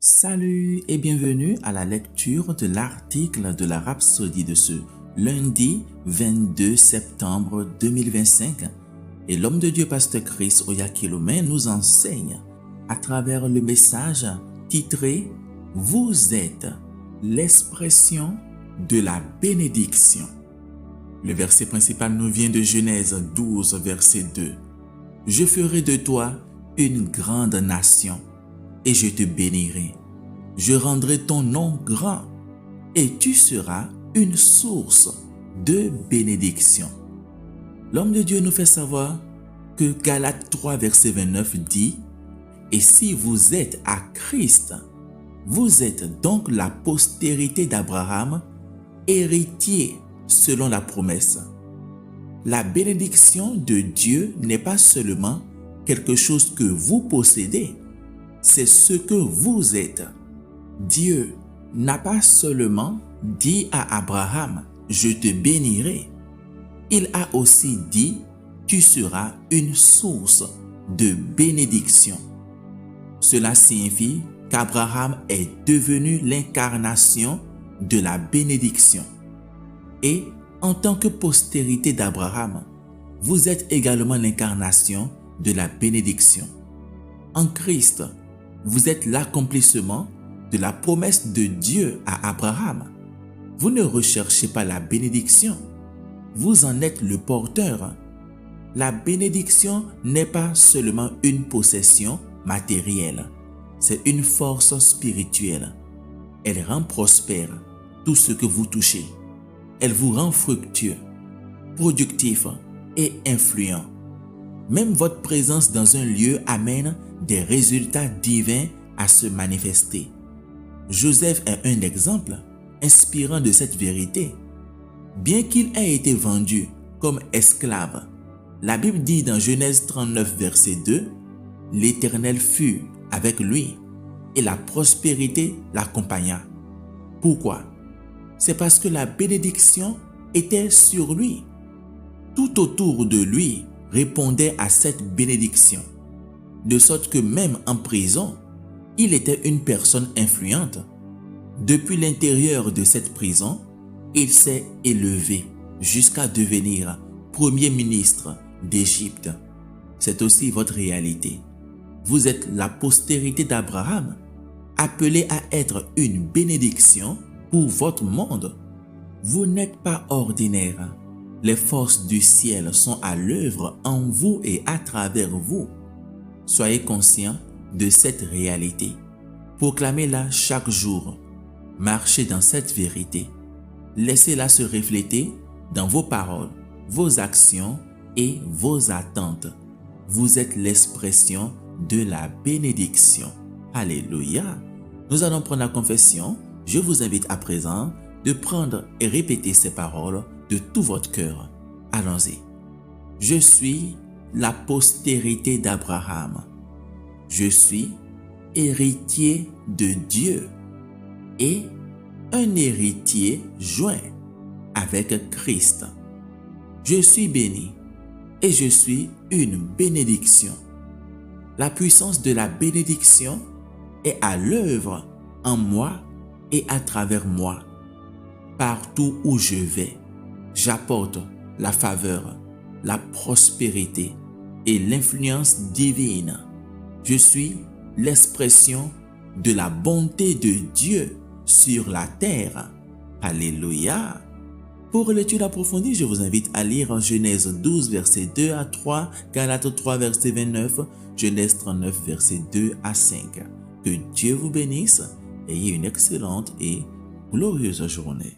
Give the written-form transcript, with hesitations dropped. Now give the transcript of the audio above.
Salut et bienvenue à la lecture de l'article de la Rhapsodie de ce lundi 22 septembre 2025. Et l'homme de Dieu, Pasteur Chris Oyakhilome, nous enseigne à travers le message titré « Vous êtes l'expression de la bénédiction ». Le verset principal nous vient de Genèse 12, verset 2. « Je ferai de toi une grande nation et je te bénirai. Je rendrai ton nom grand et tu seras une source de bénédiction. » L'homme de Dieu nous fait savoir que Galates 3, verset 29 dit « Et si vous êtes à Christ, vous êtes donc la postérité d'Abraham, héritier selon la promesse. » La bénédiction de Dieu n'est pas seulement quelque chose que vous possédez, c'est ce que vous êtes. Dieu n'a pas seulement dit à Abraham « Je te bénirai ». Il a aussi dit « Tu seras une source de bénédiction ». Cela signifie qu'Abraham est devenu l'incarnation de la bénédiction. Et en tant que postérité d'Abraham, vous êtes également l'incarnation de la bénédiction. En Christ, vous êtes l'accomplissement de la promesse de Dieu à Abraham. Vous ne recherchez pas la bénédiction, vous en êtes le porteur. La bénédiction n'est pas seulement une possession matérielle, c'est une force spirituelle. Elle rend prospère tout ce que vous touchez. Elle vous rend fructueux, productif et influent. Même votre présence dans un lieu amène des résultats divins à se manifester. Joseph est un exemple inspirant de cette vérité. Bien qu'il ait été vendu comme esclave, la Bible dit dans Genèse 39, verset 2, « L'Éternel fut avec lui et la prospérité l'accompagna. » Pourquoi? C'est parce que la bénédiction était sur lui. Tout autour de lui répondait à cette bénédiction, de sorte que même en prison, il était une personne influente. Depuis l'intérieur de cette prison, il s'est élevé jusqu'à devenir premier ministre d'Égypte. C'est aussi votre réalité. Vous êtes la postérité d'Abraham, appelée à être une bénédiction pour votre monde. Vous n'êtes pas ordinaire. Les forces du ciel sont à l'œuvre en vous et à travers vous. Soyez conscients de cette réalité. Proclamez-la chaque jour. Marchez dans cette vérité. Laissez-la se refléter dans vos paroles, vos actions et vos attentes. Vous êtes l'expression de la bénédiction. Alléluia. Nous allons prendre la confession. Je vous invite à présent de prendre et répéter ces paroles de tout votre cœur. Allons-y. Je suis la postérité d'Abraham. Je suis héritier de Dieu et un héritier joint avec Christ. Je suis béni et je suis une bénédiction. La puissance de la bénédiction est à l'œuvre en moi et à travers moi. Partout où je vais, j'apporte la faveur, la prospérité et l'influence divine. Je suis l'expression de la bonté de Dieu sur la terre. Alléluia. Pour l'étude approfondie, je vous invite à lire Genèse 12, verset 2 à 3, Galates 3, verset 29, Genèse 39, verset 2 à 5. Que Dieu vous bénisse. Ayez une excellente et glorieuse journée.